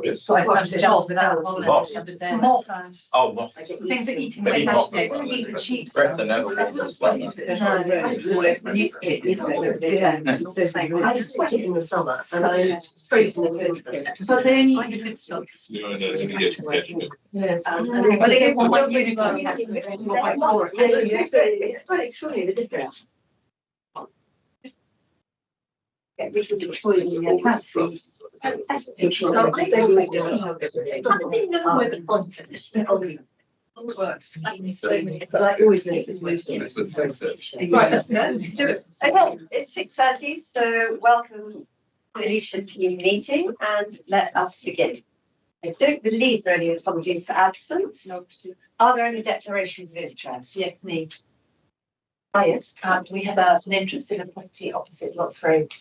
Yes. I watched the job without Moths. the other day. Moths. Oh, moths. Things that eating Maybe away moths. vegetables, eat the cheap Breath stuff. and everything. Yeah, it's the same. I sweat it in the summer and I freeze in the winter. But they only eat the good stuff. No, no, it's gonna get congestion. Yes. But they give one uniform. It's quite extraordinary, the difference. Get rid of the toilet and cats. I don't like this. I think know where the font is. Works. But I always know it's most. It's the sensor. Right, let's go. Let's do it. Okay, it's 6:30, so welcome to the leadership team meeting and let us begin. I don't believe there are any apologies for absence. No. Are there any declarations of interest? Yes, me. Oh, yes. We have an interest in a property opposite Lots Road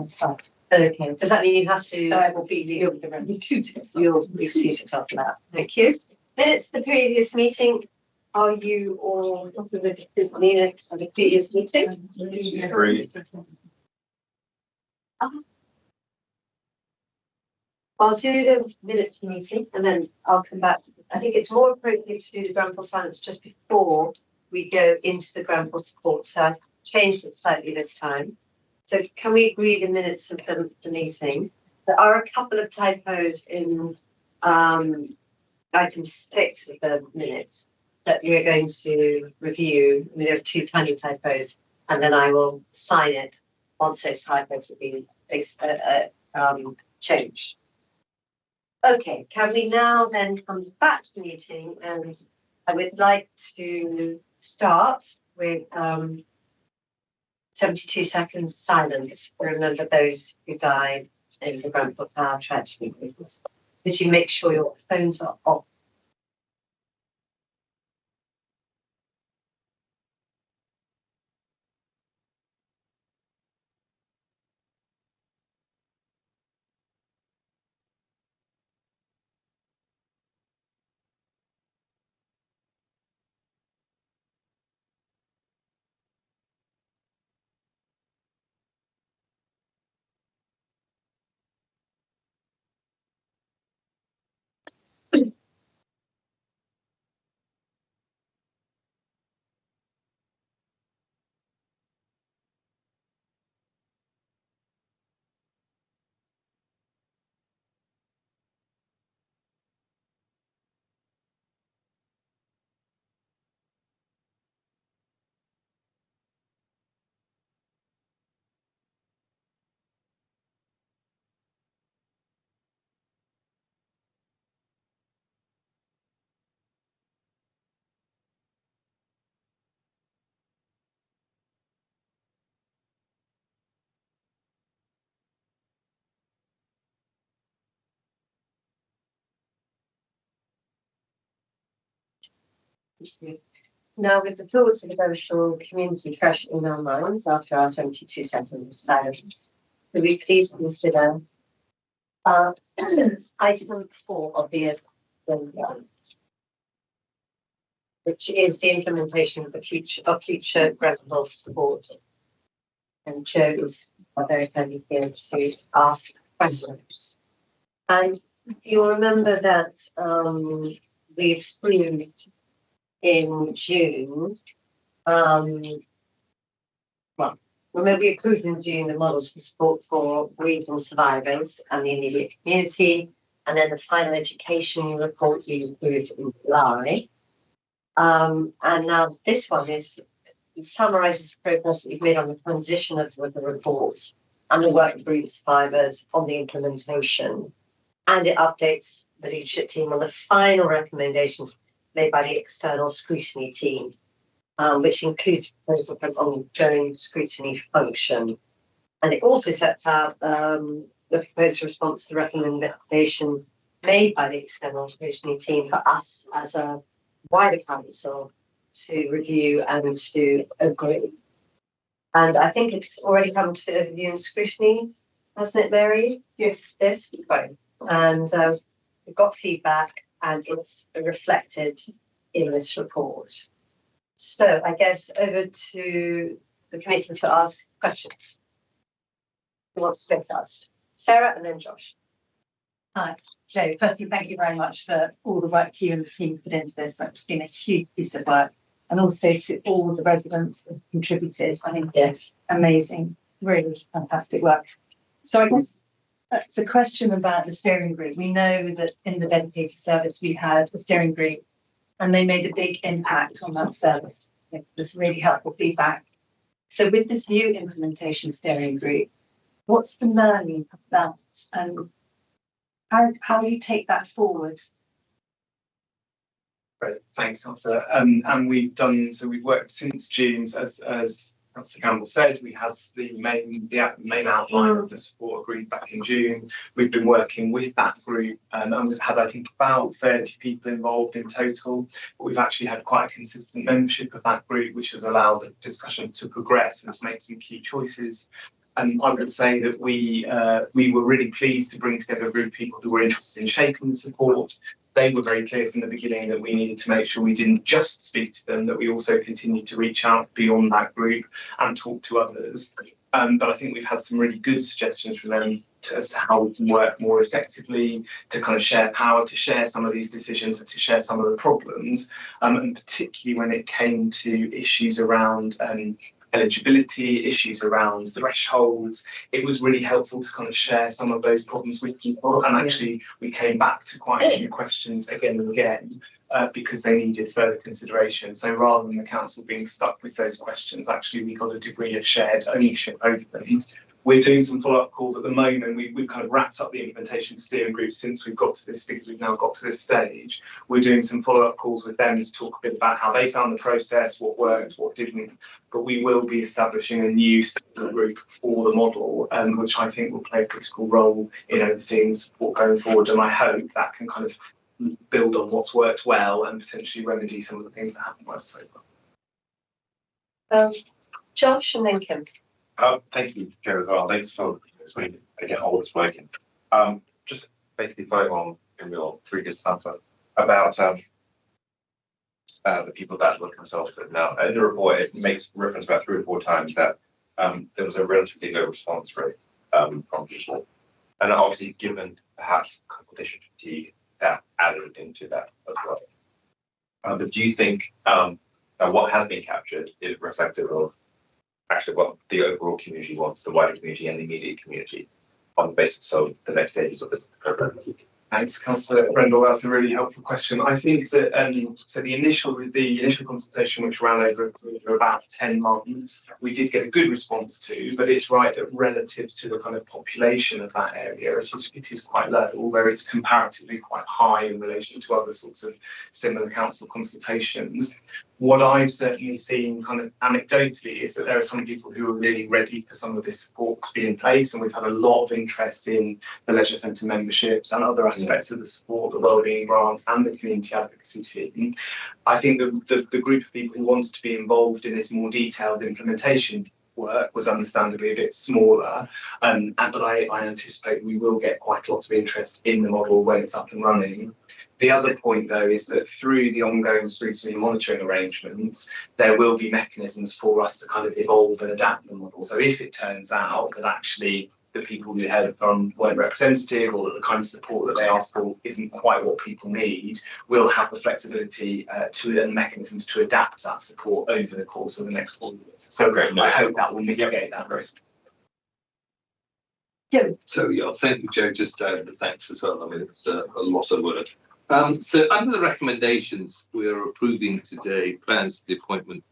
site. Okay, does that mean you have to? So I will be You'll the excuse yourself for that. Thank you. Minutes of the previous meeting. Are you all with the minutes of the previous meeting? Three. I'll do the minutes meeting and then I'll come back. I think it's more appropriate to do the Granville silence just before we go into the Granville support. So I've changed it slightly this time. So can we agree the minutes of the meeting? There are a couple of typos in item 6 of the minutes that we're going to review. There are 2 tiny typos, and then I will sign it once those typos have been changed. Okay, can we now then come back to the meeting? And I would like to start with 72 seconds silence. Remember those who died in the Granville Power tragedy. Could you make sure your phones are off? Now, with the thoughts of devotional community fresh in our minds after our 72 seconds silence, could we please consider item 4 of the agenda, which is the implementation of the future Granville support. And Jo is very kindly here to ask questions. And you'll remember that we approved in June, remember we approved in June the models for support for bereavement survivors and the immediate community, and then the final education report we approved in July. And now this one it summarises the progress that we've made on the transition of the report and the work of bereavement survivors on the implementation, and it updates the leadership team on the final recommendations made by the external scrutiny team, which includes proposal for an ongoing scrutiny function. And it also sets out the proposed response to the recommendation made by the external scrutiny team for us as a wider council to review and to agree. And I think it's already come to review and scrutiny, hasn't it, Mary? Yes. Yes, right. And we've got feedback and it's reflected in this report. So I guess over to the committee to ask questions. Who wants to go first? Sarah and then Josh. Hi, Joe. Firstly, thank you very much for all the work you and the team put into this. It's been a huge piece of work. And also to all the residents that have contributed. I think Yes. amazing, really fantastic work. So I guess it's a question about the steering group. We know that in the dedicated service, we had a steering group and they made a big impact on that service. It was really helpful feedback. So with this new implementation steering group, what's the learning of that and how do you take that forward? Great, thanks, Councillor. And we've worked since June, as Councillor Campbell said, we had the main outline of the support agreed back in June. We've been working with that group and we've had, I think, about 30 people involved in total. But we've actually had quite a consistent membership of that group, which has allowed the discussions to progress and to make some key choices. And I would say that we were really pleased to bring together a group of people who were interested in shaping the support. They were very clear from the beginning that we needed to make sure we didn't just speak to them, that we also continued to reach out beyond that group and talk to others. But I think we've had some really good suggestions from them as to how we can work more effectively, to kind of share power, to share some of these decisions and to share some of the problems. And particularly when it came to issues around eligibility, issues around thresholds, it was really helpful to kind of share some of those problems with people. And actually, we came back to quite a few questions again and again because they needed further consideration. So rather than the council being stuck with those questions, actually we got a degree of shared ownership over them. We're doing some follow-up calls at the moment. We've kind of wrapped up the implementation steering group since we've got to this, because we've now got to this stage. We're doing some follow-up calls with them to talk a bit about how they found the process, what worked, what didn't. But we will be establishing a new group for the model, which I think will play a critical role in overseeing support going forward. And I hope that can kind of build on what's worked well and potentially remedy some of the things that haven't worked so well. Josh and then Kim. Thank you, Joe, as well. Thanks for explaining again all this working. Just basically following on in your previous answer about the people that look themselves good. Now, in the report, it makes reference about 3 or 4 times that there was a relatively low response rate from people. And obviously, given perhaps competition fatigue, that added into that as well. But do you think what has been captured is reflective of actually what the overall community wants, the wider community and the immediate community, on the basis of the next stages of this program? Thanks, Councillor Brendel. That's a really helpful question. I think that so the initial consultation, which ran over about 10 months, we did get a good response to, but it's right that relative to the kind of population of that area, it is quite low, although it's comparatively quite high in relation to other sorts of similar council consultations. What I've certainly seen kind of anecdotally is that there are some people who are really ready for some of this support to be in place, and we've had a lot of interest in the leisure centre memberships and other aspects of the support, the wellbeing grants and the community advocacy team. I think the group of people who wanted to be involved in this more detailed implementation work was understandably a bit smaller, but I anticipate we will get quite a lot of interest in the model when it's up and running. The other point, though, is that through the ongoing scrutiny monitoring arrangements, there will be mechanisms for us to kind of evolve and adapt the model. So if it turns out that actually the people we heard from weren't representative, or that the kind of support that they asked for isn't quite what people need, we'll have the flexibility and mechanisms to adapt that support over the course of the next 4 years. So I hope that will mitigate that risk. So yeah, thank you, Joe. Just thanks as well. I mean, it's a lot of work. So under the recommendations, we are approving today plans for the appointment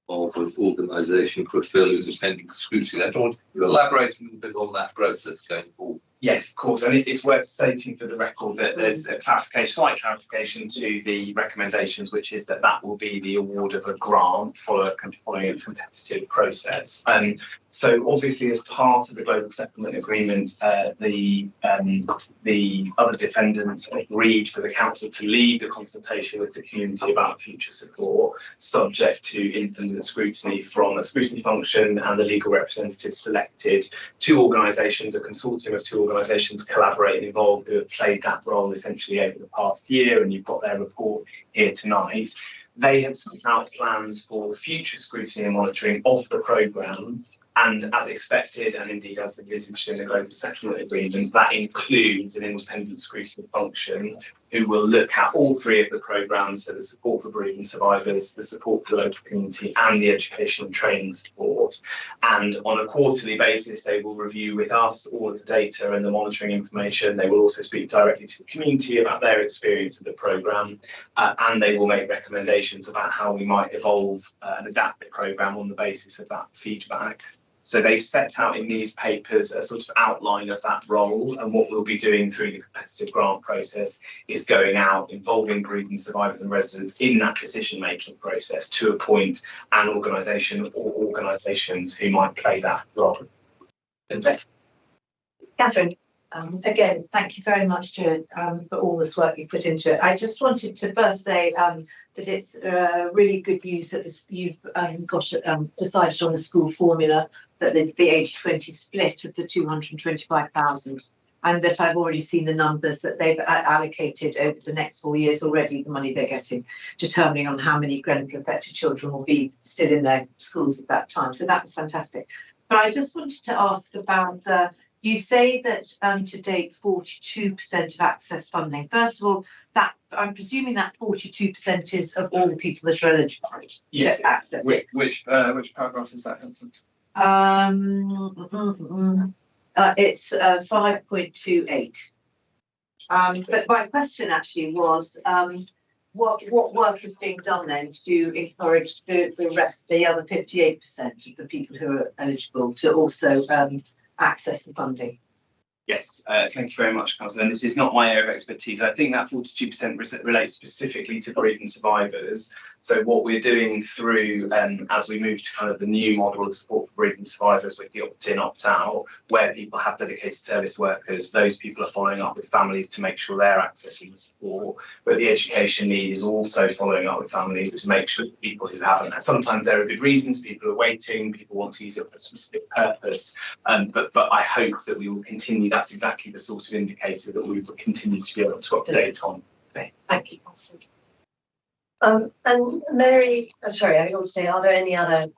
of an organisation for further independent scrutiny. I don't want to elaborate a little bit on that process going forward. Yes, of course, and it's worth stating for the record that there's a slight clarification to the recommendations, which is that will be the award of a grant following a competitive process. So obviously, as part of the global settlement agreement, the other defendants agreed for the council to lead the consultation with the community about future support, subject to independent scrutiny from a scrutiny function and the legal representatives selected. 2 organisations, a consortium of 2 organisations, collaborate and involved, who have played that role essentially over the past year, and you've got their report here tonight. They have set out plans for future scrutiny and monitoring of the programme, And as expected, and indeed as envisaged in the Global Settlement Agreement, that includes an independent scrutiny function who will look at all three of the programmes, so the support for bereavement survivors, the support for the local community, and the education and training support. And on a quarterly basis, they will review with us all of the data and the monitoring information. They will also speak directly to the community about their experience of the programme, and they will make recommendations about how we might evolve and adapt the programme on the basis of that feedback. So they've set out in these papers a sort of outline of that role, and what we'll be doing through the competitive grant process is going out, involving bereavement survivors and residents in that decision-making process to appoint an organisation or organisations who might play that role. Catherine. Again, thank you very much, Jude, for all this work you put into it. I just wanted to first say that it's really good news that you've decided on a school formula, that there's the 80-20 split of the 225,000, and that I've already seen the numbers that they've allocated over the next 4 years already, the money they're getting, determining on how many Grenfell affected children will be still in their schools at that time. So that was fantastic. But I just wanted to ask about you say that to date 42% of access funding. First of all, that I'm presuming that 42% is of all the people that are eligible to access it. Which paragraph is that, Hanson? It's 5.28. But my question actually was, what work is being done then to encourage the other 58% of the people who are eligible to also access the funding? Yes, thank you very much, Councillor. And this is not my area of expertise. I think that 42% relates specifically to bereavement survivors. So what we're doing through, as we move to kind of the new model of support for bereavement survivors with the opt-in, opt-out, where people have dedicated service workers, those people are following up with families to make sure they're accessing the support. But the education need is also following up with families to make sure that people who haven't, sometimes there are good reasons, people are waiting, people want to use it for a specific purpose. But I hope that we will continue. That's exactly the sort of indicator that we will continue to be able to update on. Thank you. And Mary, I'm sorry, I want to say, are there any other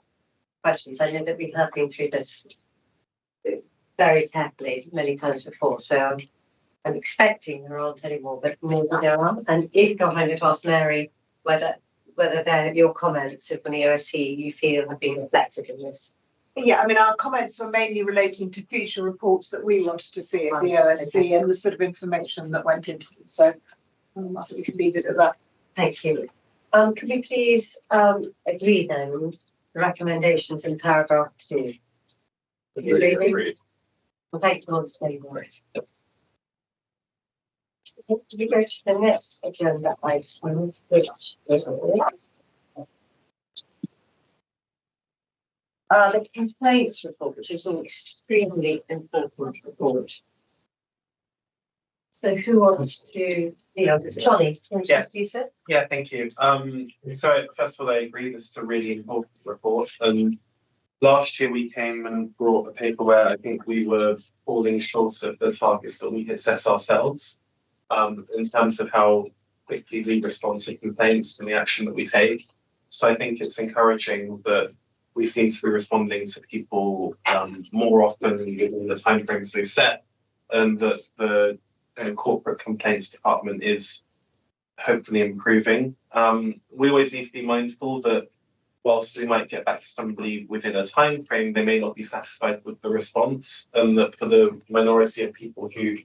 questions? I know that we have been through this very carefully many times before, so I'm expecting there aren't any more, but maybe there are. And if not, I'm going to ask Mary whether your comments from the OSC you feel have been reflected in this. Yeah, I mean, our comments were mainly relating to future reports that we wanted to see at the OSC and the sort of information that went into them. So I think we can leave it at that. Thank you. Could we please agree then the recommendations in paragraph 2? Agreed. Well, thank you all stay right. Do we go to the next agenda item? The complaints report, which is an extremely important report. So who wants to, Johnny, can you introduce it? Yeah, thank you. So first of all, I agree this is a really important report. Last year we came and brought a paper where I think we were falling short of the targets that we had set ourselves in terms of how quickly we respond to complaints and the action that we take. So I think it's encouraging that we seem to be responding to people more often within the timeframes we've set, and that the corporate complaints department is hopefully improving. We always need to be mindful that whilst we might get back to somebody within a time frame, they may not be satisfied with the response, and that for the minority of people who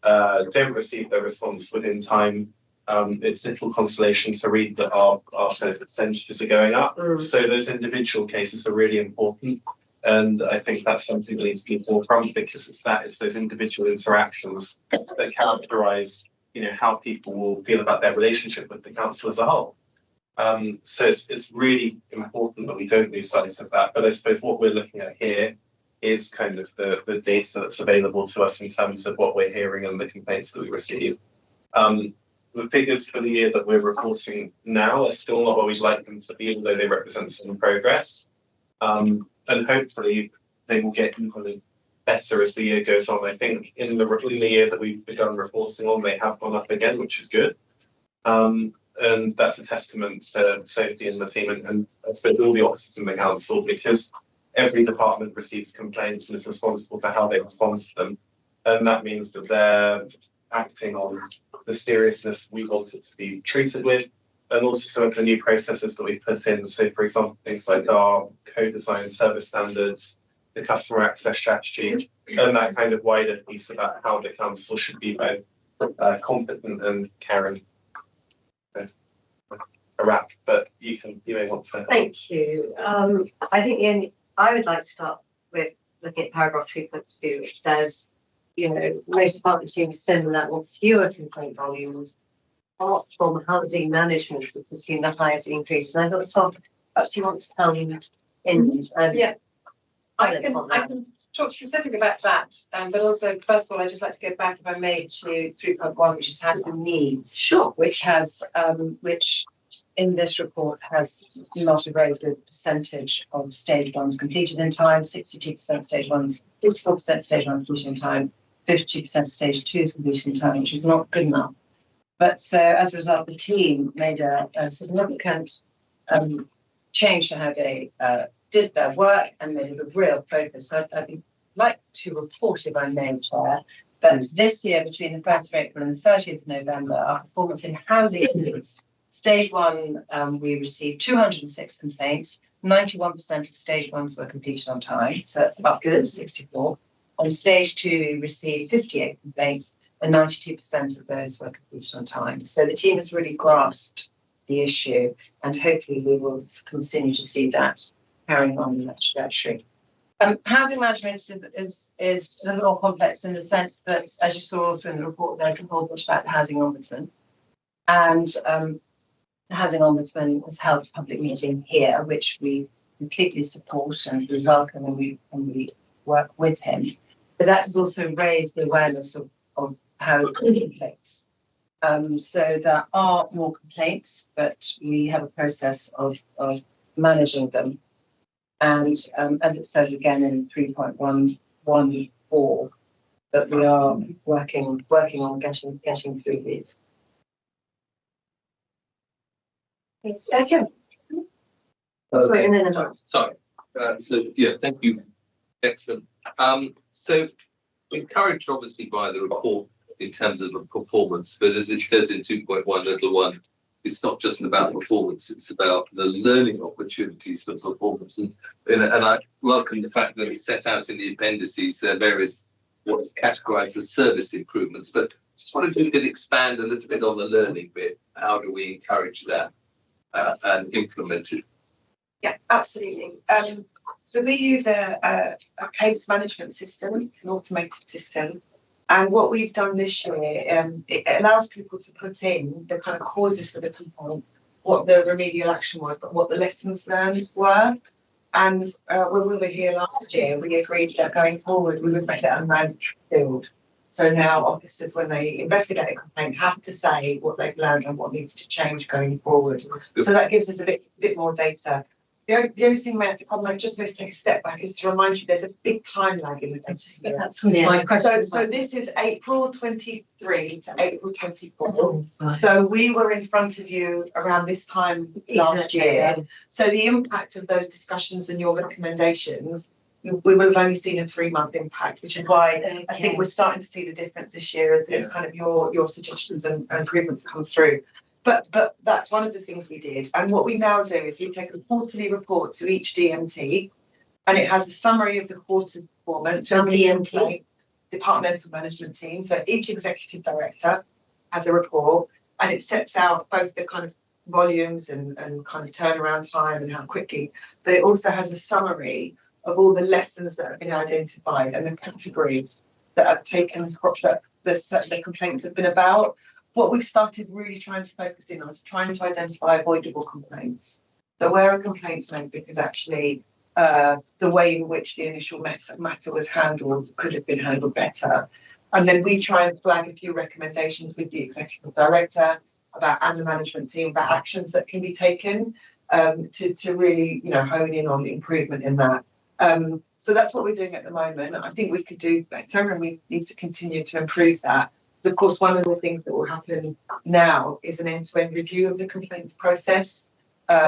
don't receive their response within time, it's little consolation to read that our kind of percentages are going up. So those individual cases are really important. And I think that's something that needs to be forefront, because it's those individual interactions that characterise, how people will feel about their relationship with the council as a whole. So it's really important that we don't lose sight of that. But I suppose what we're looking at here is kind of the data that's available to us in terms of what we're hearing and the complaints that we receive. The figures for the year that we're reporting now are still not where we'd like them to be, although they represent some progress. And hopefully they will get equally better as the year goes on. I think in the year that we've begun reporting on, they have gone up again, which is good. And that's a testament to Sophie and the team and I suppose all the officers in the council, because every department receives complaints and is responsible for how they respond to them. And that means that they're acting on the seriousness we want it to be treated with, and also some of the new processes that we put in. So, for example, things like our co-design service standards, the customer access strategy, and that kind of wider piece about how the council should be both competent and caring. A wrap, but you may want to. Thank you. I think I would like to start with looking at paragraph 3.2, which says, most departments seem similar or fewer complaint volumes, apart from housing management, which has seen the highest increase. And I thought, so perhaps you want to come in. Yeah. I can talk specifically about that, but also, first of all, I'd just like to go back, if I may, to 3.1, which is housing needs. Sure. Which has, which in this report has not a very good percentage of stage ones completed in time, 62% stage ones, 64% stage one completed in time, 52% stage two is completed in time, which is not good enough. But so as a result, the team made a significant change to how they did their work and made it a real focus. I'd like to report, if I may, Chair, that this year, between the 1st of April and the 30th of November, our performance in housing needs, stage one, we received 206 complaints. 91% of stage ones were completed on time, so that's about good, 64. On stage two, we received 58 complaints, and 92% of those were completed on time. So the team has really grasped the issue, and hopefully we will continue to see that carrying on in that trajectory. Housing management is a little more complex in the sense that, as you saw also in the report, there's a whole bunch about the Housing Ombudsman. And the Housing Ombudsman has held a public meeting here, which we completely support and we welcome, and we work with him. But that has also raised the awareness of how it conflicts. So there are more complaints, but we have a process of managing them. And as it says again in 3.114, that we are working on getting through these. Okay. Sorry. So yeah, thank you. Excellent. So encouraged obviously by the report in terms of the performance, but as it says in 2.1(1), it's not just about performance, it's about the learning opportunities for performance. And I welcome the fact that it's set out in the appendices, there are various what's categorized as service improvements, but just wondered if you could expand a little bit on the learning bit. How do we encourage that and implement it? Yeah, absolutely. So we use a case management system, an automated system. And what we've done this year, it allows people to put in the kind of causes for the complaint, what the remedial action was, but what the lessons learned were. And when we were here last year, we agreed that going forward, we would make it a mandatory field. So now officers, when they investigate a complaint, have to say what they've learned and what needs to change going forward. So that gives us a bit more data. The only thing I just must take a step back is to remind you there's a big time lag in the data. That's my question. So this is April 23 to April 24. So we were in front of you around this time last year. So the impact of those discussions and your recommendations, we will have only seen a 3-month impact, which is why I think we're starting to see the difference this year as kind of your suggestions and improvements come through. But that's one of the things we did. And what we now do is we take a quarterly report to each DMT, and it has a summary of the quarter's performance. DMT? Departmental Management Team. So each executive director has a report, and it sets out both the kind of volumes and kind of turnaround time and how quickly, but it also has a summary of all the lessons that have been identified and the categories that have taken that the complaints have been about. What we've started really trying to focus in on is trying to identify avoidable complaints. So where a complaint's made because actually the way in which the initial matter was handled could have been handled better. And then we try and flag a few recommendations with the executive director and the management team about actions that can be taken to really, hone in on the improvement in that. So that's what we're doing at the moment. I think we could do better, and we need to continue to improve that. But of course, one of the things that will happen now is an end-to-end review of the complaints process.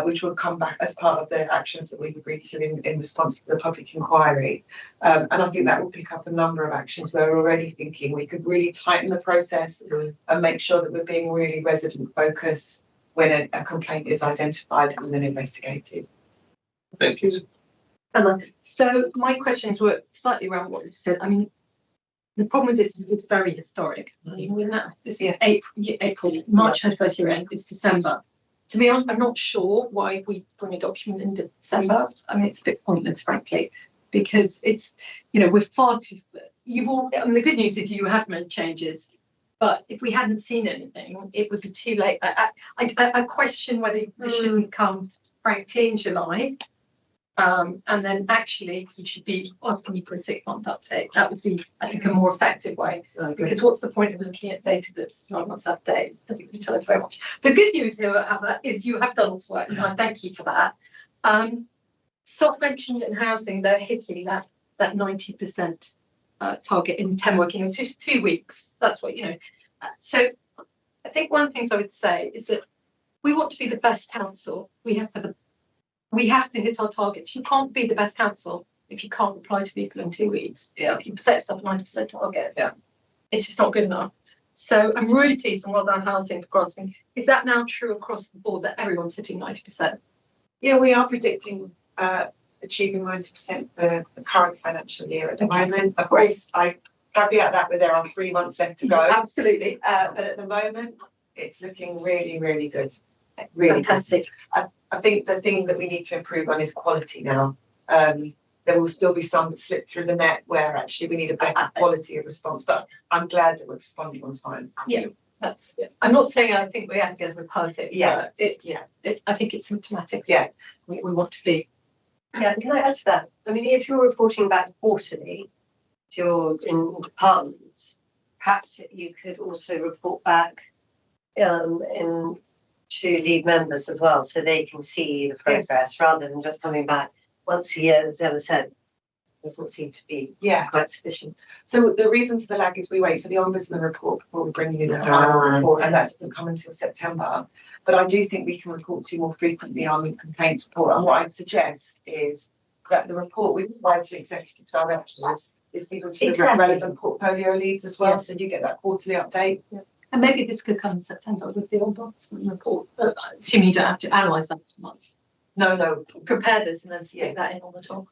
which will come back as part of the actions that we've agreed to in response to the public inquiry. And I think that will pick up a number of actions where we're already thinking we could really tighten the process and make sure that we're being really resident focused when a complaint is identified and then investigated. Thank you. Emma, so my questions were slightly around what you said. I mean, the problem with this is it's very historic. I mean, we're now, this is April, March had first year end, it's December. To be honest, I'm not sure why we bring a document in December. I mean, it's a bit pointless, frankly, because it's, you know, we're far too, and the good news is you have made changes, but if we hadn't seen anything, it would be too late. I question whether this shouldn't come, frankly, in July. And then actually you should be asking you for a 6-month update. That would be, I think, a more effective way. Because what's the point of looking at data that's 9 months out of date? Doesn't really tell us very much. The good news here, however, is you have done this work, and I thank you for that. Soft mentioned in housing, they're hitting that 90% target in 10 working weeks, just 2 weeks. That's what, you know. So I think one of the things I would say is that we want to be the best council. We have to hit our targets. You can't be the best council if you can't reply to people in 2 weeks. Yeah. If you set yourself a 90% target, Yeah. it's just not good enough. So I'm really pleased and well done housing for grasping. Is that now true across the board that everyone's hitting 90%? Yeah, we are predicting achieving 90% for the current financial year at the moment. Of course, I caveat that with there are 3 months left to go. Absolutely. But at the moment, it's looking really, really good. Really Fantastic. Good. I think the thing that we need to improve on is quality now. There will still be some that slip through the net where actually we need a better quality of response, but I'm glad that we're responding on time. Yeah, that's it. I'm not saying I think we have to get it perfect. Yeah. But I think it's symptomatic. Yeah. We want to be. Yeah, can I add to that? I mean, if you're reporting back quarterly to your in departments, perhaps you could also report back in to lead members as well, so they can see the progress rather than just coming back once a year, as Emma said. Doesn't seem to be quite sufficient. So the reason for the lag is we wait for the Ombudsman report before we bring you the final report, and that doesn't come until September. But I do think we can report to you more frequently on the complaints report. And what I'd suggest is that the report we provide to executive directors is given to the relevant portfolio leads as well, so you get that quarterly update. Yeah. And maybe this could come in September with the Ombudsman report. Assuming you don't have to analyse that month. No. Prepare this and then stick that in on the top.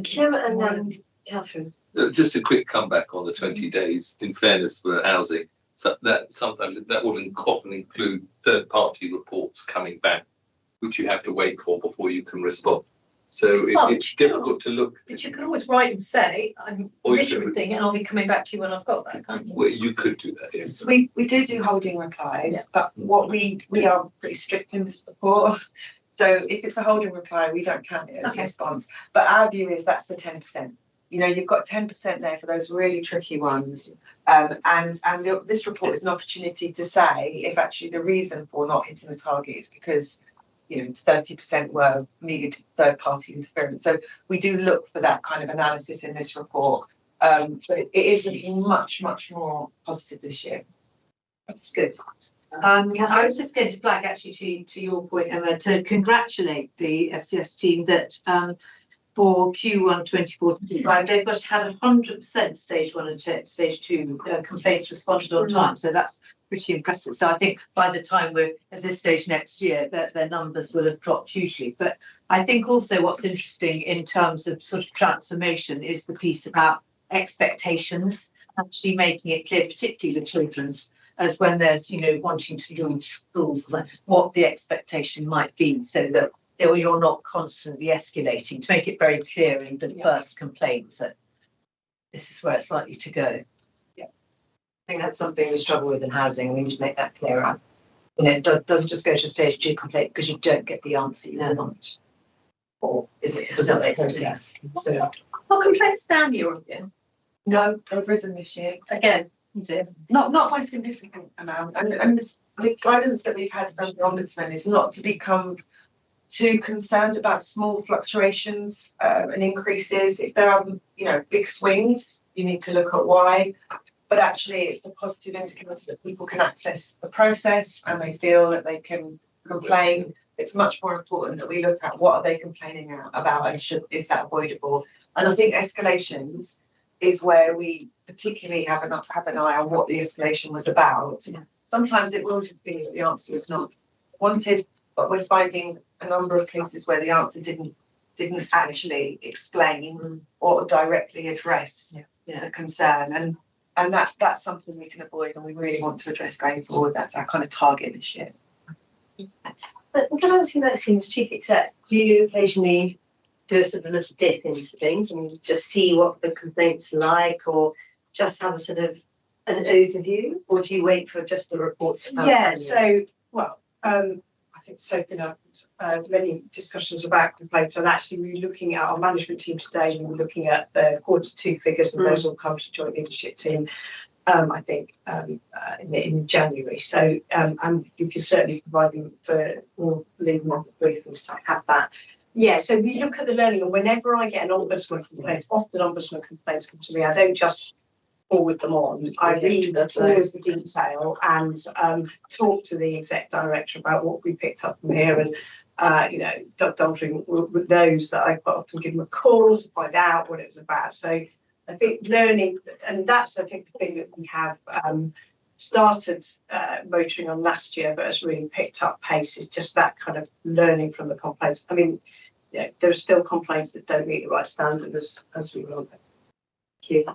Kim and then Catherine. Just a quick comeback on the 20 days, in fairness for housing. So that sometimes that will often include third-party reports coming back, which you have to wait for before you can respond. So it's difficult to look. But you could always write and say, I'm everything, and I'll be coming back to you when I've got that, can't you? Well, you could do that, yes. We do holding replies, but what we are pretty strict in this report. So if it's a holding reply, we don't count it as a response. But our view is that's the 10%. You know, you've got 10% there for those really tricky ones. This report is an opportunity to say if actually the reason for not hitting the target is because, you know, 30% were needed third-party interference. So we do look for that kind of analysis in this report. But it is looking much, much more positive this year. That's good. I was just going to flag actually to your point, Emma, to congratulate the FCS team that for Q1 24-25 they've had 100% stage 1 and stage 2 complaints responded on time. So that's pretty impressive. So I think by the time we're at this stage next year, their numbers will have dropped hugely. But I think also what's interesting in terms of sort of transformation is the piece about expectations, actually making it clear, particularly the children's, as when there's, you know, wanting to leave schools, what the expectation might be, so that you're not constantly escalating, to make it very clear in the first complaint that this is where it's likely to go. Yeah, I think that's something we struggle with in housing. We need to make that clearer. You know, it doesn't just go to a stage 2 complaint because you don't get the answer you want. Or does it make process? So, Are complaints down year on year? No, they've risen this year. Again, you do. Not by a significant amount. And the guidance that we've had from the Ombudsman is not to become too concerned about small fluctuations and increases. If there are, you know, big swings, you need to look at why. But actually, it's a positive indicator that people can access the process and they feel that they can complain It's much more important that we look at what are they complaining about and is that avoidable? And I think escalations is where we particularly have an eye on what the escalation was about. Yeah. Sometimes it will just be that the answer is not wanted, but we're finding a number of cases where the answer didn't actually explain or directly address the concern, and that's something we can avoid and we really want to address going forward. That's our kind of target this year. But can I ask you, Maxine, as chief exec, do you occasionally do a sort of little dip into things and just see what the complaints are like, or just have a sort of an overview, or do you wait for just the reports to come? Yeah, so, well, I think Sophie and I had many discussions about complaints, and actually we were looking at our management team today, and we were looking at the Q2 figures, and those will come to joint leadership team, I think, in January. So, and we can certainly provide them for all legal market briefings to have that. Yeah, so we look at the learning, and whenever I get an ombudsman complaint, often ombudsman complaints come to me, I don't just forward them on. I read all of the detail and talk to the exec director about what we picked up from here. And Doug Doldring knows that I quite often give him a call to find out what it was about. So I think learning, and that's I think the thing that we have started motoring on last year, but has really picked up pace, is just that kind of learning from the complaints. I mean, there are still complaints that don't meet the right standard as we will. Thank you.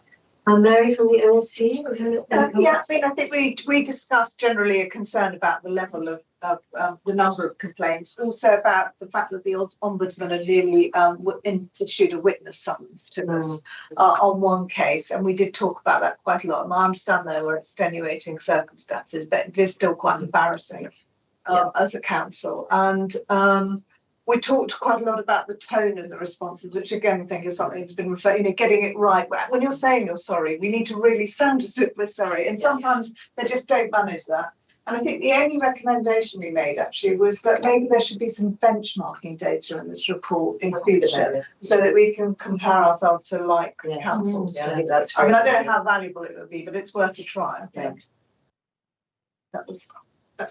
And Mary from the OSC, was it? Yeah, I think we discussed generally a concern about the level of the number of complaints, also about the fact that the ombudsman had nearly issued a witness summons to us on one case, and we did talk about that quite a lot. And I understand there were extenuating circumstances, but it is still quite embarrassing as a council. And we talked quite a lot about the tone of the responses, which again I think is something that's been reflected, getting it right. When you're saying you're sorry, we need to really sound as if we're sorry, and sometimes they just don't manage that. And I think the only recommendation we made actually was that maybe there should be some benchmarking data in this report in future, so that we can compare ourselves to like councils. Yeah, I think that's I mean, I don't know how valuable it would be, but it's worth a try, I think. That's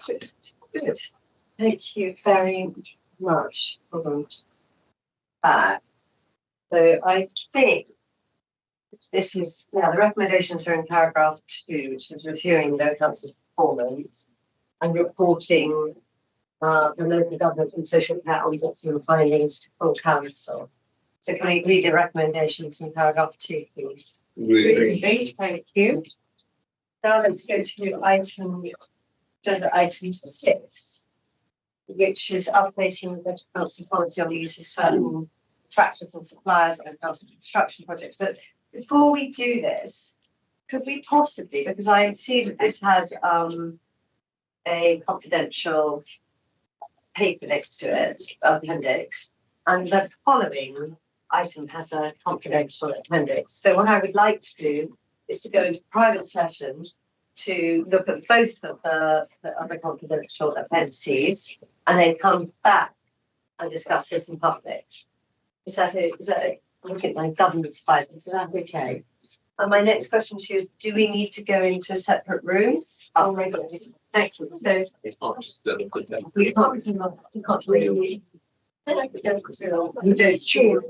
it. Good. Thank you very much. So I think this is, the recommendations are in paragraph 2, which is reviewing the council's performance and reporting the local government and social care ombudsman findings to full council. So can we read the recommendations in paragraph 2, please? Thank you. Now let's go to item 6, which is updating the council policy on the use of certain contractors and suppliers on council construction projects. But before we do this, could we possibly, because I see that this has a confidential paper next to it, appendix, and the following item has a confidential appendix. So what I would like to do is to go into private session to look at both of the other confidential appendices, and then come back and discuss this in public. Is that look at my government advisor, is that okay? And my next question to you is, do we need to go into separate rooms? Oh, thank you. So we can't really. We don't choose.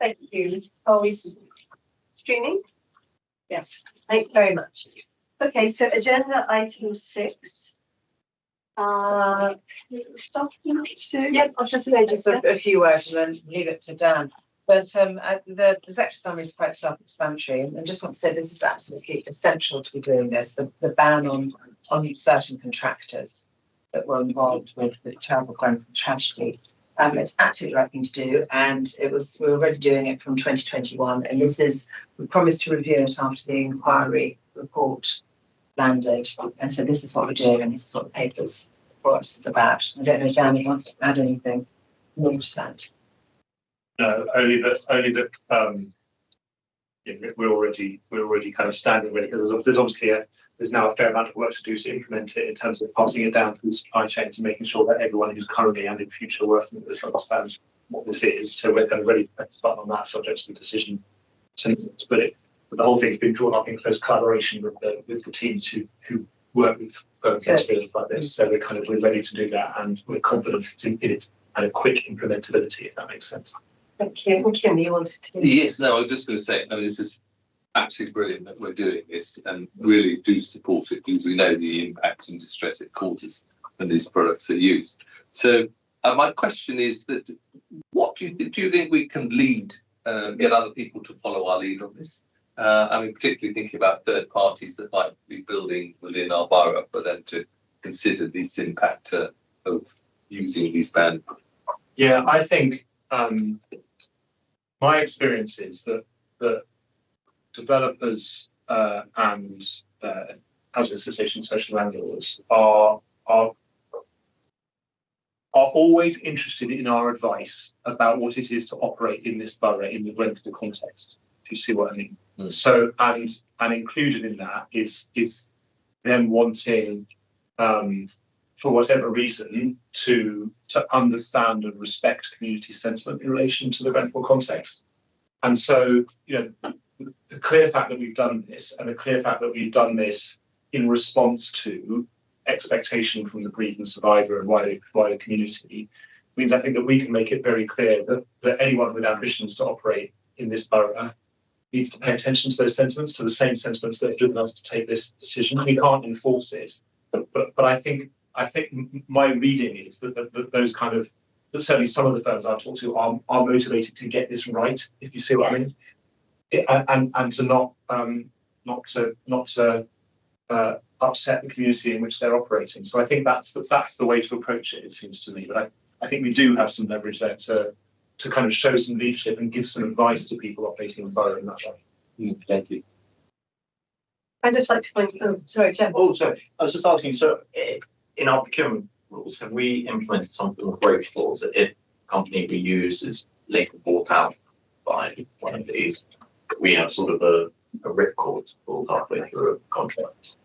Thank you. Always streaming? Yes, thank you very much. Okay, so agenda item 6. Yes, I'll just say just a few words and then leave it to Dan. But the executive summary is quite self-explanatory, and just want to say this is absolutely essential to be doing this. The ban on certain contractors that were involved with the terrible Grenfell tragedy. It's absolutely the right thing to do, and we're already doing it from 2021, and we promised to review it after the inquiry report landed, and so this is what we're doing, and this is what the papers for us is about. I don't know if Dan wants to add anything more to that. No, only that we're already kind of standing with it, because there's now a fair amount of work to do to implement it in terms of passing it down through the supply chains and making sure that everyone who's currently and in future working with this understands what this is. So we're kind of ready to press the button on that subject to the decision. But the whole thing's been drawn up in close collaboration with the teams who work with experience like this. So we're ready to do that, and we're confident in its kind of quick implementability, if that makes sense. Thank you. Kim, you wanted to? Yes, no, I was just going to say, this is absolutely brilliant that we're doing this, and really do support it, because we know the impact and distress it causes when these products are used. So my question is that what do you think we can lead, get other people to follow our lead on this? Particularly thinking about third parties that might be building within our borough, for them to consider this impact of using these bans. Yeah, I think my experience is that developers and housing associations, social landlords are always interested in our advice about what it is to operate in this borough in the Grenfell context. If you see what I mean. So and included in that is them wanting, for whatever reason, to understand and respect community sentiment in relation to the Grenfell context. And so, the clear fact that we've done this, and the clear fact that we've done this in response to expectation from the bereaved survivor and wider community, means I think that we can make it very clear that anyone with ambitions to operate in this borough needs to pay attention to those sentiments, to the same sentiments that have driven us to take this decision. We can't enforce it, but I think my reading is that those kind of, that certainly some of the firms I've talked to are motivated to get this right, if you see what I mean, and to not to upset the community in which they're operating. So I think that's the way to approach it. It seems to me, but I think we do have some leverage there to kind of show some leadership and give some advice to people operating in the borough in that way. Thank you. I'd just like to point. Oh, sorry, Jeff. Oh, sorry. I was just asking. So, in our procurement rules, have we implemented something with break clause that if a company we use is later bought out by one of these, we have sort of a ripcord pulled halfway through a contract?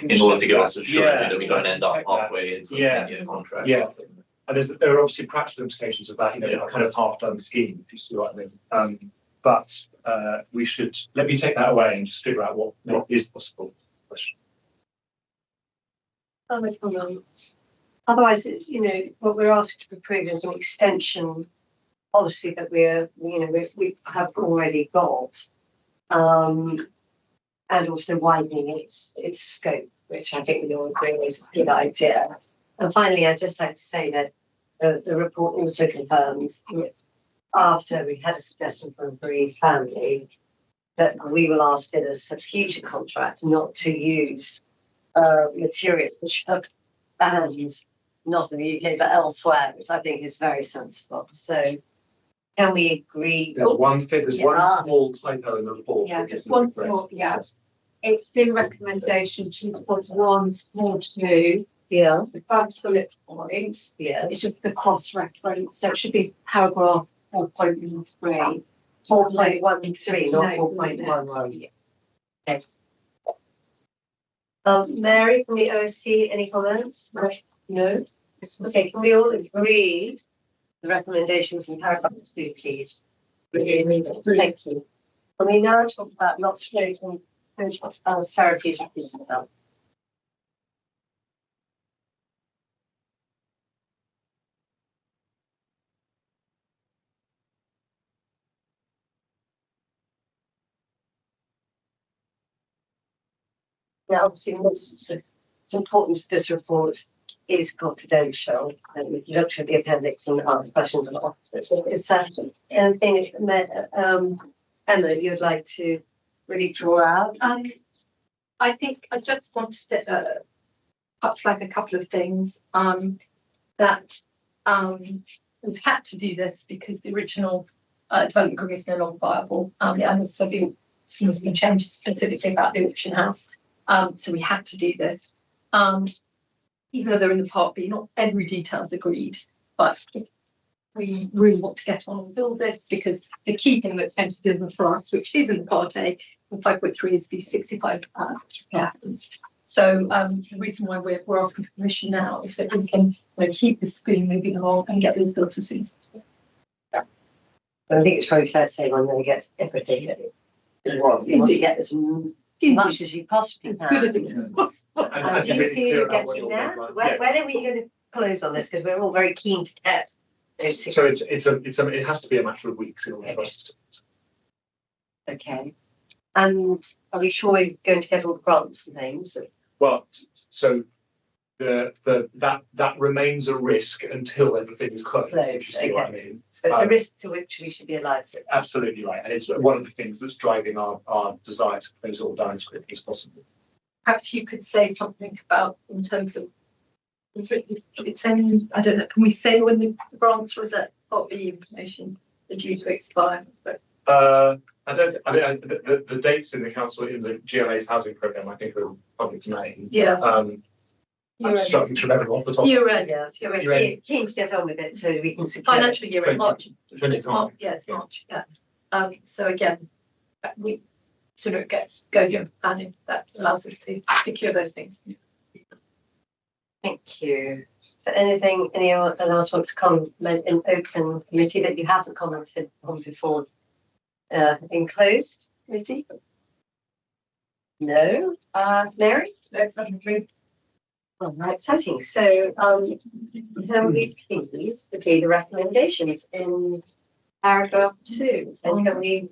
In order to give us assurance that we don't end up halfway into a contract. Yeah. And there are obviously practical implications of that, a kind of half-done scheme, if you see what I mean. But we should, let me take that away and just figure out what is possible. Question. Otherwise, what we're asked to approve is an extension policy that we have already got, and also widening its scope, which I think we all agree is a good idea. And finally, I'd just like to say that the report also confirms that after we had a suggestion from a bereaved family, that we will ask bidders for future contracts not to use materials which are banned, not in the UK but elsewhere, which I think is very sensible. So can we agree? There's one small typo in the report. Yeah, just one small, It's in recommendation to put one small 2. Yeah. The first bullet point. Yeah. It's just the cross reference. So it should be paragraph 4.13. 4.13, not 4.11. Okay. Mary from the OSC, any comments? No. Okay, can we all agree the recommendations in paragraph 2, please? Thank you. And we now talk about lots of things and Sarah, please repeat yourself. Now, obviously, it's important this report is confidential, and we've looked at the appendix and asked questions of officers. Is there anything, Emma, you'd like to really draw out? I think I just want to flag a couple of things. That we've had to do this because the original development agreement is no longer viable, and also some changes specifically about the auction house. So we had to do this. Even though they're in the Part B, not every detail is agreed, but we really want to get on and build this because the key thing that's going to deliver for us, which is in the Part A, and 5.3 is the 65 patents. So the reason why we're asking for permission now is that we can keep this scheme moving along and get this built as soon as possible. I think it's probably fair to say one that gets everything that you want to get as much as you possibly can. As good as it is possible. And do you feel you're getting there? When are we going to close on this? Because we're all very keen to get those. So it has to be a matter of weeks in order for us to. Okay. And are we sure we're going to get all the grants and things? Well, so that remains a risk until everything is closed. If you see what I mean. So it's a risk to which we should be alive to. Absolutely right, and it's one of the things that's driving our desire to close it all down as quickly as possible. Perhaps you could say something about in terms of it's only, I don't know, can we say when the grants was at Part B information are due to expire? I mean, the dates in the council in the GLA's housing programme, I think, are public domain. Yeah. I'm struggling to remember off the top. Year end, yes. We're keen to get on with it so we can secure financial year end March. 2025. It's March. Yeah. So again, we sooner it goes in planning, that allows us to secure those things. Thank you. So anyone else wants to comment in open committee that you haven't commented on before in closed committee? No. Mary? Let's not include. All right, exciting. So can we please repeat the recommendations in paragraph 2? And can we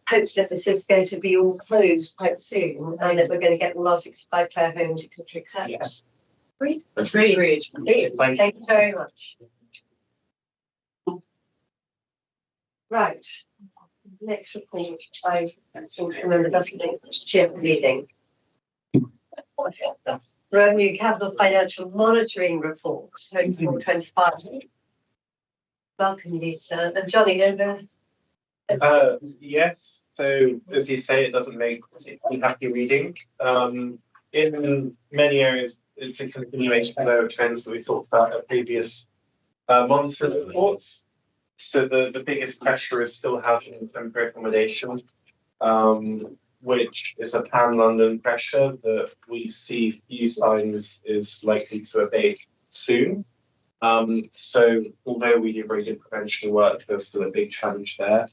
hope that this is going to be all closed quite soon and that we're going to get all our 65 care homes, etc., etc. Yes. Agreed? Agreed. Thank you very much. Right. Next report, I seem to remember doesn't chair reading. Revenue Capital Financial Monitoring Report, 2025. Welcome, Lisa. And Johnny, over. Yes, so as you say, it doesn't make particularly happy reading. In many areas, it's a continuation of trends that we talked about at previous monitoring reports. So the biggest pressure is still housing and temporary accommodation, which is a pan-London pressure that we see few signs is likely to abate soon. So although we do very good prevention work, there's still a big challenge there.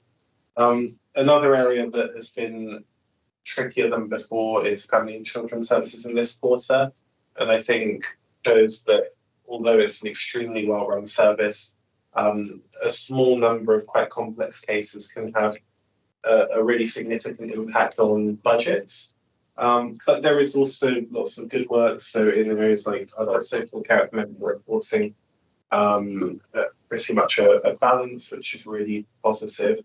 Another area that has been trickier than before is family and children services in this quarter. And I think shows that although it's an extremely well-run service, a small number of quite complex cases can have a really significant impact on budgets. But there is also lots of good work. So in areas like social care member reporting, pretty much a balance, which is really positive.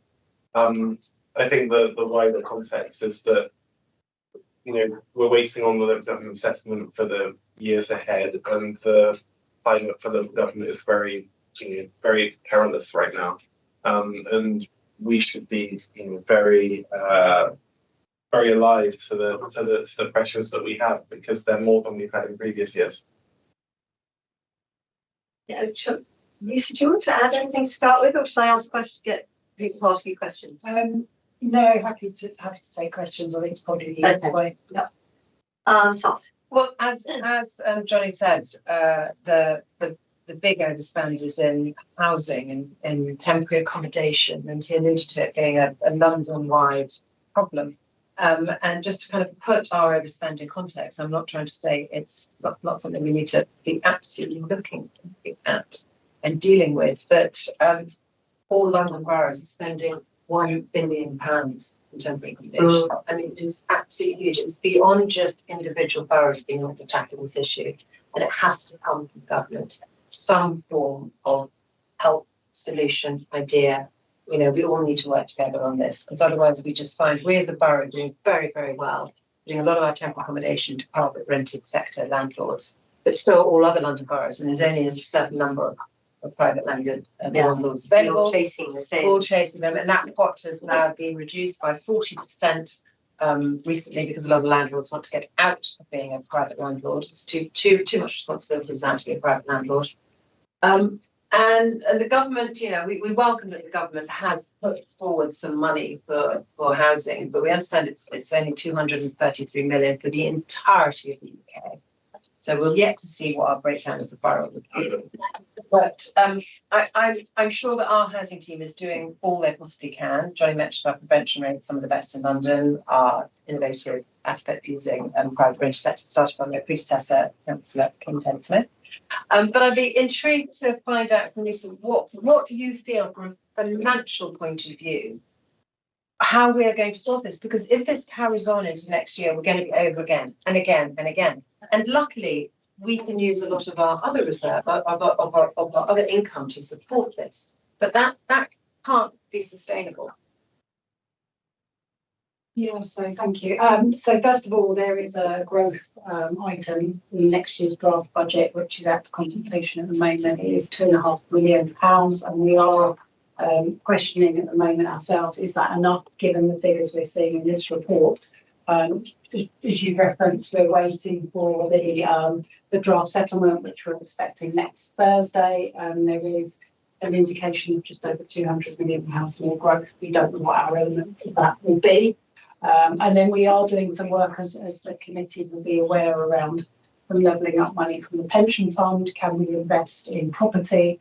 I think the wider context is that, we're waiting on the government settlement for the years ahead, and the climate for the government is very, very perilous right now. And we should be, very, very alive to the pressures that we have, because they're more than we've had in previous years. Yeah, Lisa, do you want to add anything to start with, or should I ask questions? Get people to ask you questions. No, happy to take questions. I think it's probably the easiest way. Yeah. So, well, as Johnny said, the big overspend is in housing and in temporary accommodation, and he alluded to it being a London-wide problem. And just to kind of put our overspend in context, I'm not trying to say it's not something we need to be absolutely looking at and dealing with, but all London boroughs are spending £1 billion in temporary accommodation. I mean, it is absolutely huge. It's beyond just individual boroughs being able to tackle this issue, and it has to come from government. Some form of help, solution, idea. You know, we all need to work together on this, because otherwise we just find we as a borough doing very, very well, putting a lot of our temporary accommodation to private rented sector landlords, but still all other London boroughs, and there's only a certain number of private landlords available. All chasing the same. All chasing them, and that pot has now been reduced by 40% recently, because a lot of landlords want to get out of being a private landlord. It's too much responsibility now to be a private landlord. And the government, you know, we welcome that the government has put forward some money for housing, but we understand it's only 233 million for the entirety of the UK. So we'll yet to see what our breakdown as a borough would be. But I'm sure that our housing team is doing all they possibly can. Johnny mentioned our prevention rate, some of the best in London, our innovative aspect using private rented sector started by my predecessor, Councillor King Smith. But I'd be intrigued to find out from Lisa what you feel from a financial point of view, how we are going to solve this. Because if this carries on into next year, we're going to be over again and again and again. And luckily, we can use a lot of our other reserve, of our other income to support this. But that can't be sustainable. Yeah, so thank you. So first of all, there is a growth item in next year's draft budget, which is out to consultation at the moment. It is £2.5 million, and we are questioning at the moment ourselves, is that enough given the figures we're seeing in this report? As you referenced, we're waiting for the draft settlement, which we're expecting next Thursday. There is an indication of just over £200 million more growth. We don't know what our element of that will be. And then we are doing some work, as the committee will be aware, around levelling up money from the pension fund. Can we invest in property,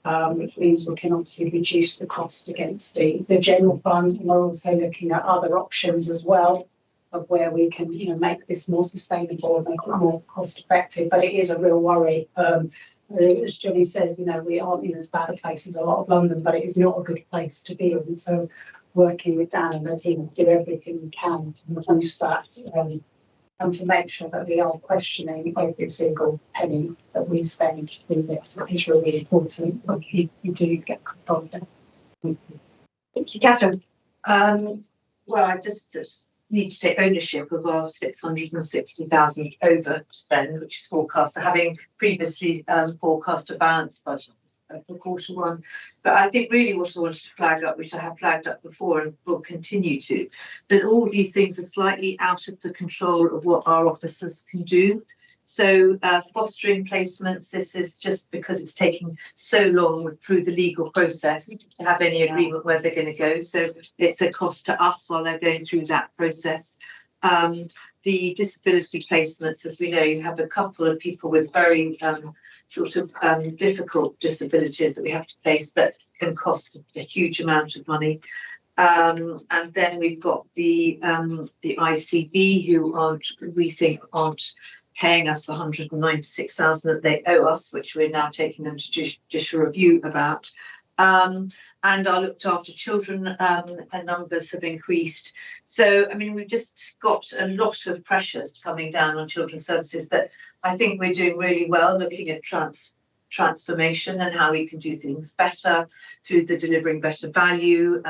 which means we can obviously reduce the cost against the general fund. And we're also looking at other options as well of where we can, you know, make this more sustainable and make it more cost effective. But it is a real worry. As Johnny says, you know, we aren't in as bad a place as a lot of London, but it is not a good place to be in. So working with Dan and the team to do everything we can to reduce that and to make sure that we are questioning every single penny that we spend through this. It is really important that we do get control of it. Thank you, Catherine. Well, I just need to take ownership of our 660,000 overspend, which is forecast, having previously forecast a balanced budget for Q1. But I think really what I wanted to flag up, which I have flagged up before and will continue to, that all these things are slightly out of the control of what our officers can do. So fostering placements, this is just because it's taking so long through the legal process to have any agreement where they're going to go. So it's a cost to us while they're going through that process. The disability placements, as we know, you have a couple of people with very difficult disabilities that we have to place that can cost a huge amount of money. And then we've got the ICB who we think aren't paying us the 196,000 that they owe us, which we're now taking them to judicial review about. And our looked after children numbers have increased. So, I mean, we've just got a lot of pressures coming down on children's services, but I think we're doing really well looking at transformation and how we can do things better through the delivering better value.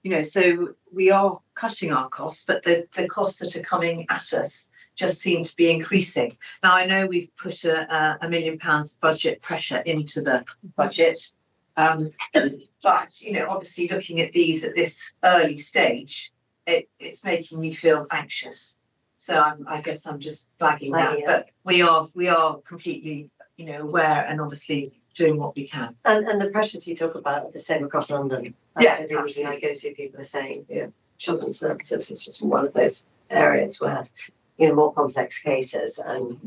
You know, so we are cutting our costs, but the costs that are coming at us just seem to be increasing. Now, I know we've put a £1 million budget pressure into the budget, but, you know, obviously looking at these at this early stage, it's making me feel anxious. So I guess I'm just flagging that, but we are completely, you know, aware and obviously doing what we can. And the pressures you talk about are the same across London. Yeah, every meeting I go to, people are saying, you know, children's services is just one of those areas where, you know, more complex cases and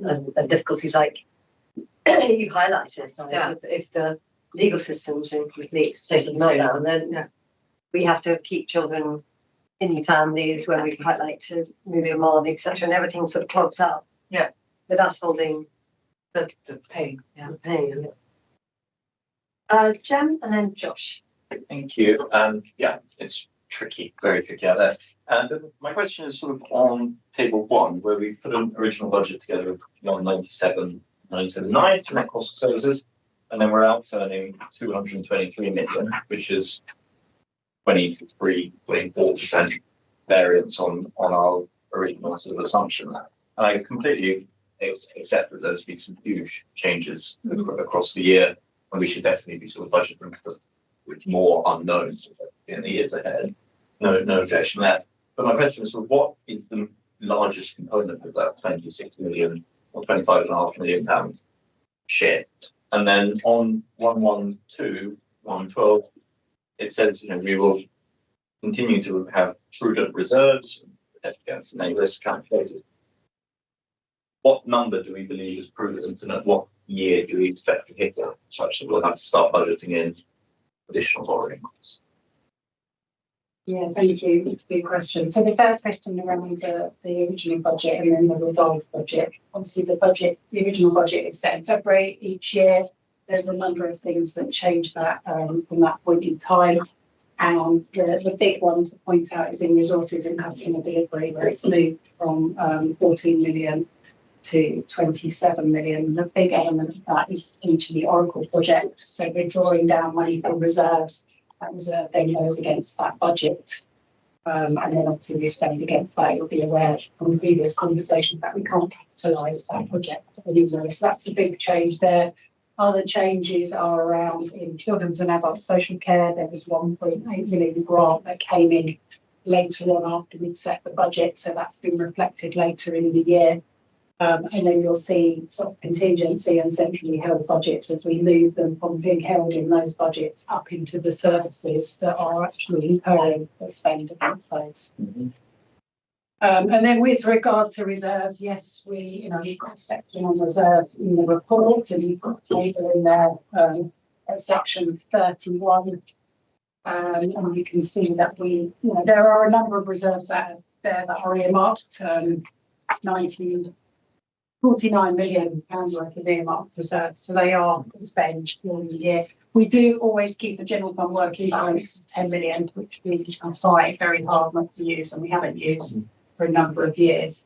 difficulties like you highlighted. If the legal system's in complete state of meltdown, then we have to keep children in families where we quite like to move them on, etc. And everything sort of clogs up. Yeah. But that's holding the pain. the pain. Jem and then Josh. Thank you. Yeah, it's tricky, very tricky out there. And my question is sort of on table one, where we put an original budget together of 197,979 for net cost of services, and then we're out turning 223 million, which is 24% variance on our original sort of assumptions. And I completely accept that there's been some huge changes across the year, and we should definitely be sort of budgeting with more unknowns in the years ahead. No objection there. But my question is, what is the largest component of that 26 million or 25.5 million pound shift? And then on 112, 112, it says, we will continue to have prudent reserves against any risk calculated. What number do we believe is prudent, and at what year do we expect to hit it, such that we'll have to start budgeting in additional borrowing costs? Yeah, thank you for your question. So the first question around the original budget and then the revised budget. Obviously, the original budget is set in February each year. There's a number of things that change that from that point in time. And the big one to point out is in resources and customer delivery, where it's moved from 14 million to 27 million. The big element of that is into the Oracle project. So we're drawing down money from reserves. That reserve then goes against that budget. And then obviously we spend against that. You'll be aware from the previous conversation that we can't capitalise that project anymore. So that's a big change there. Other changes are around in children's and adult social care. There was 1.8 million grant that came in later on after we'd set the budget. So that's been reflected later in the year. And then you'll see sort of contingency and centrally held budgets as we move them from being held in those budgets up into the services that are actually incurring the spend against those. Mm-hmm. And then with regard to reserves, yes, you've got a section on reserves in the report, and you've got a table in there at section 31. And you can see that there are a number of reserves that are earmarked, 49 million pounds worth of earmarked reserves. So they are spent during the year. We do always keep a general fund working balance of 10 million, which we try very hard not to use, and we haven't used for a number of years.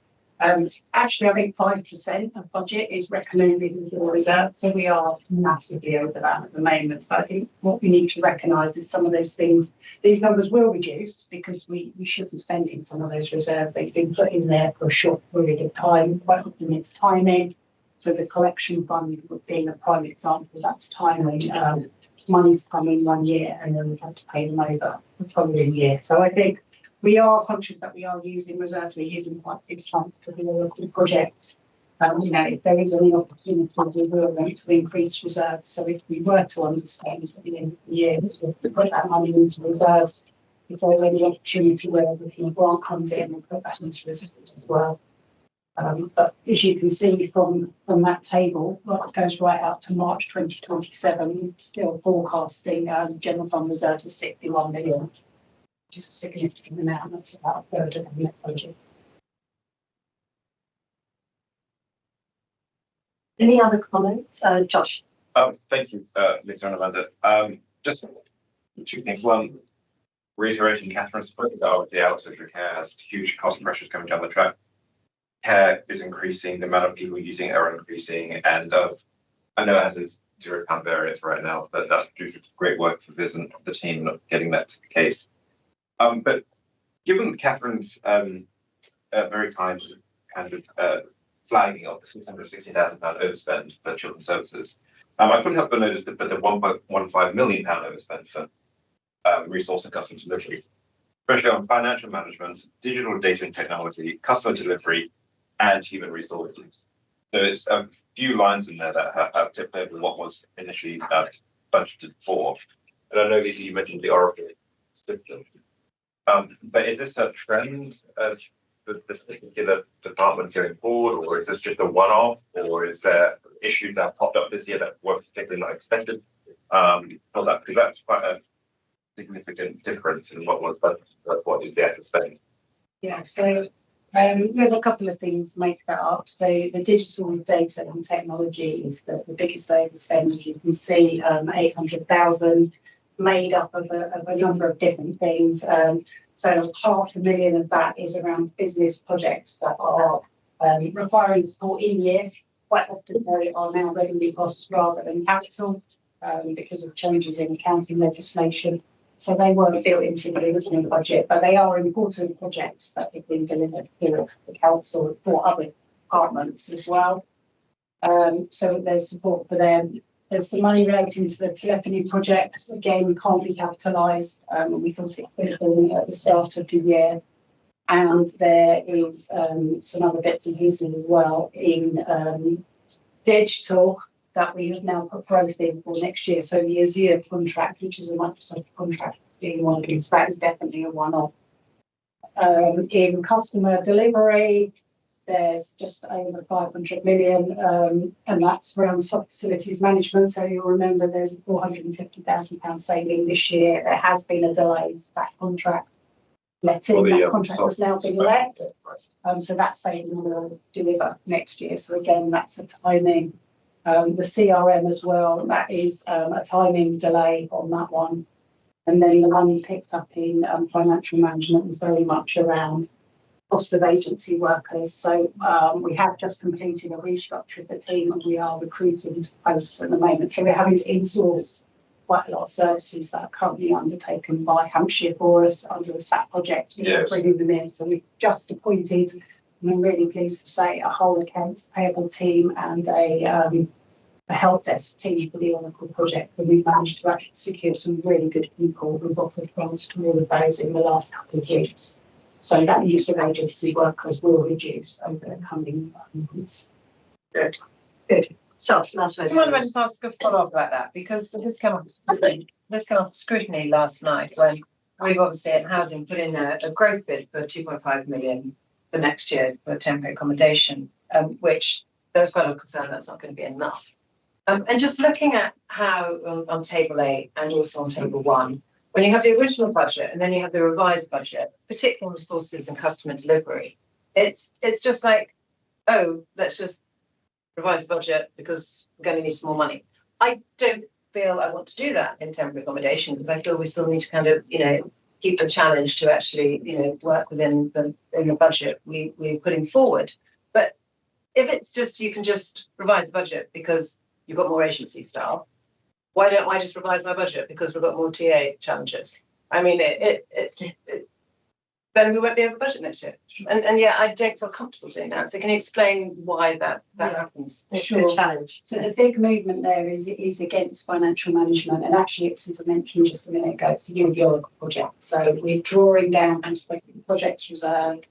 Actually, I think 5% of budget is recommended in the reserve, so we are massively over that at the moment. But I think what we need to recognise is some of those things, these numbers will reduce because we should be spending some of those reserves. They've been put in there for a short period of time, quite often it's timing. So the collection fund being a prime example, that's timing. Money's come in 1 year and then we have to pay them over the following year. So I think we are conscious that we are using reserves, we're using quite a big chunk for the Oracle project. If there is any opportunity, we will want to increase reserves. So if we were to understand at the end of the year, to put that money into reserves, if there's any opportunity where the grant comes in, we'll put that into reserves as well. But as you can see from that table, that goes right out to March 2027, still forecasting general fund reserves of 61 million. Which is a significant amount. That's about a third of the net budget. Any other comments? Josh? Thank you, Lisa and Amanda. Just two things. One, reiterating Catherine's point, that obviously our social care has huge cost pressures coming down the track. Care is increasing, the amount of people using it are increasing, and I know it has a £0 variance right now, but that's due to great work for Viz and the team not getting that to the case. But given Catherine's very kind of flagging of the £660,000 overspend for children's services, I couldn't help but notice that the £1.15 million overspend for resource and customer delivery, especially on financial management, digital data and technology, customer delivery, and human resources. So it's a few lines in there that have tipped over what was initially budgeted for. And I know, Lisa, you mentioned the Oracle system. But is this a trend of this particular department going forward, or is this just a one-off, or is there issues that popped up this year that were particularly not expected? Because that's quite a significant difference in what was budgeted, what is the actual spend. Yeah, so there's a couple of things to make that up. So the digital data and technology is the biggest overspend. You can see 800,000. made up of a number of different things. So £500,000 of that is around business projects that are requiring support in year. Quite often they are now revenue costs rather than capital because of changes in accounting legislation. So they weren't built into the original budget, but they are important projects that have been delivered for the council for other departments as well. So there's support for them. There's some money relating to the telephony project. Again, can't be capitalised. We thought it could have been at the start of the year. And there is some other bits and pieces as well in digital that we have now put growth in for next year. So the Azure contract, which is a Microsoft contract, being one of these, that is definitely a one-off. In customer delivery, there's just over 500 million, and that's around soft facilities management. So you'll remember there's a £450,000 saving this year. There has been a delay to that contract. That contract has now been let. So that saving will deliver next year. So again, that's a timing. The CRM as well, that is a timing delay on that one. And then the money picked up in financial management was very much around cost of agency workers. So we have just completed a restructure of the team and we are recruiting to posts at the moment. So we're having to insource quite a lot of services that are currently undertaken by Hampshire for us under the SAP project. We're bringing them in. So we've just appointed, and I'm really pleased to say, a whole accounts payable team and a help desk team for the Oracle project. And we've managed to actually secure some really good people who've offered roles to all of those in the last couple of weeks. So that use of agency workers will reduce over the coming months. Good. Good. So last one. Do you mind if I just ask a follow-up about that? Because this came up for scrutiny last night when we've obviously at Housing put in a growth bid for 2.5 million for next year for temporary accommodation, which there's quite a lot of concern that's not going to be enough. And just looking at how on table 8 and also on table 1, when you have the original budget and then you have the revised budget, particularly resources and customer delivery, it's just like, oh, let's just revise the budget because we're going to need some more money. I don't feel I want to do that in temporary accommodation because I feel we still need to kind of, keep the challenge to actually, work within the budget we're putting forward. But if it's just, you can just revise the budget because you've got more agency staff, why don't I just revise my budget because we've got more TA challenges? I mean, then we won't be over budget next year. And yeah, I don't feel comfortable doing that. So can you explain why that happens? Sure. Challenge. So the big movement there is against financial management, and actually it's, as I mentioned just a minute ago, it's to do with the Oracle project. So we're drawing down from the projects reserve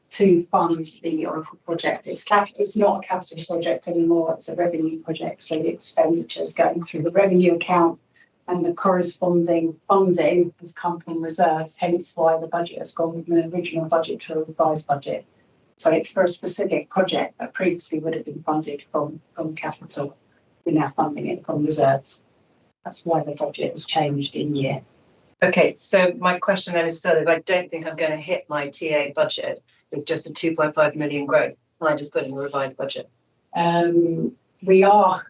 to fund the Oracle project. It's not a capital project anymore, it's a revenue project. So the expenditure is going through the revenue account and the corresponding funding has come from reserves, hence why the budget has gone from an original budget to a revised budget. So it's for a specific project that previously would have been funded from capital. We're now funding it from reserves. That's why the budget has changed in year. Okay, so my question then is still, if I don't think I'm going to hit my TA budget with just a 2.5 million growth, can I just put in a revised budget? We are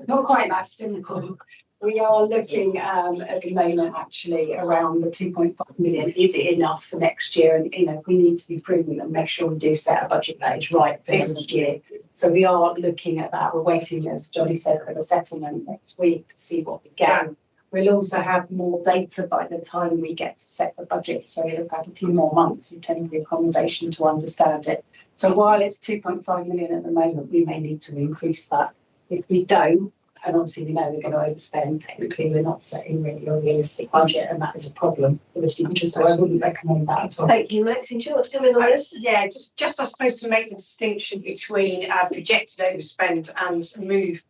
not quite that cynical. We are looking at the moment actually around the 2.5 million. Is it enough for next year? And we need to be prudent and make sure we do set a budget that is right for next year. So we are looking at that. We're waiting, as Johnny said, for the settlement next week to see what we get. We'll also have more data by the time we get to set the budget. So we'll have a few more months of temporary accommodation to understand it. So while it's 2.5 million at the moment, we may need to increase that. If we don't, and obviously we know we're going to overspend, technically we're not setting really a realistic budget, and that is a problem for the future. So I wouldn't recommend that at all. Thank you, Maxine. Do you want to come in on this? Yeah, just I suppose to make the distinction between projected overspend and move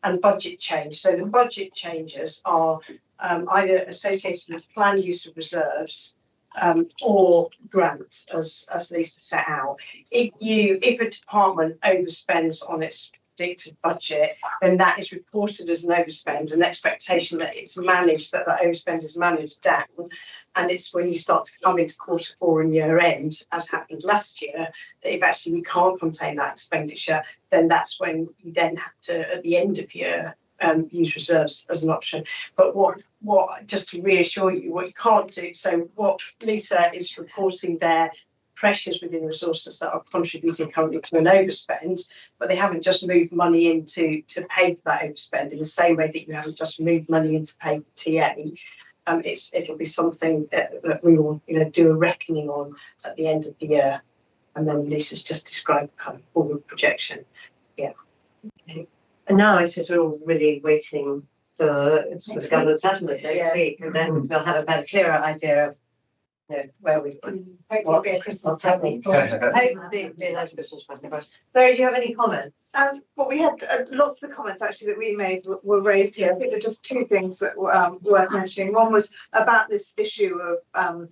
and budget change. So the budget changes are either associated with planned use of reserves or grant, as Lisa set out. If a department overspends on its predicted budget, then that is reported as an overspend, an expectation that it's managed, that overspend is managed down. And it's when you start to come into quarter 4 and year end, as happened last year, that if actually we can't contain that expenditure, then that's when you then have to, at the end of year, use reserves as an option. But what just to reassure you, what you can't do. So what Lisa is reporting there, pressures within resources that are contributing currently to an overspend, but they haven't just moved money in to pay for that overspend in the same way that you haven't just moved money in to pay for TA. It'll be something that we will do a reckoning on at the end of the year, and then Lisa's just described the kind of forward projection. Yeah. Okay. And now I suppose we're all really waiting for the government settlement next week, and then we'll have a better, clearer idea of where we've what's happening. Hopefully, be a nice Christmas present for us. Barry, do you have any comments? Well, we had lots of the comments actually that we made were raised here. I think there are just two things that were worth mentioning. One was about this issue of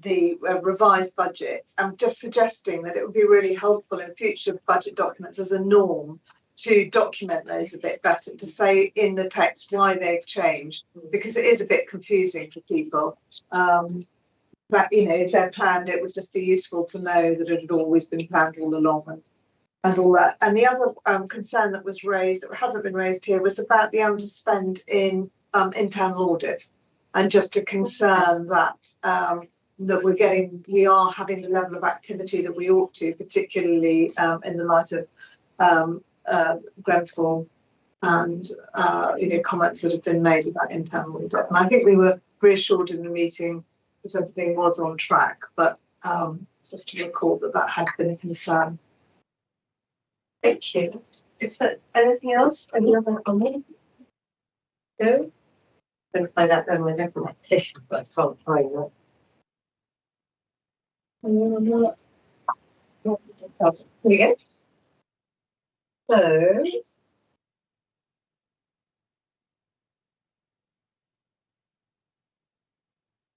the revised budget, and just suggesting that it would be really helpful in future budget documents as a norm to document those a bit better, to say in the text why they've changed, because it is a bit confusing for people. That if they're planned, it would just be useful to know that it had always been planned all along and all that. And the other concern that was raised, that hasn't been raised here, was about the underspend in internal audit, and just a concern that that we are having the level of activity that we ought to, particularly in the light of Grenfell and comments that have been made about internal audit. And I think we were reassured in the meeting that everything was on track, but just to recall that had been a concern. Thank you. Is there anything else? Any other comment? No? I'm going to find out when we're looking at petitions, but I can't find that. Here we go.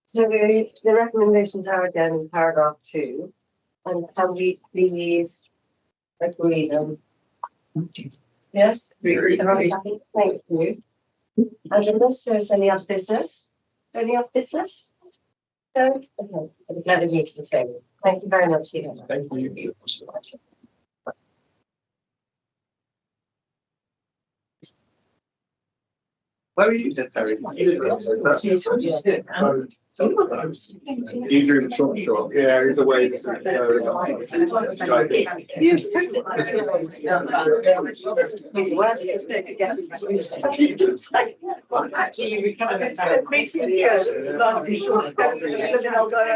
So the recommendations are again in paragraph 2, and can we please agree them? Yes? Everyone's happy? Thank you. And unless there's any other business? Any other business? No? Okay. I'm glad to meet the table. Thank you very much, Stephen. Thank you. Where are you, Terry? You drew the short. Yeah, it's a way Meeting here.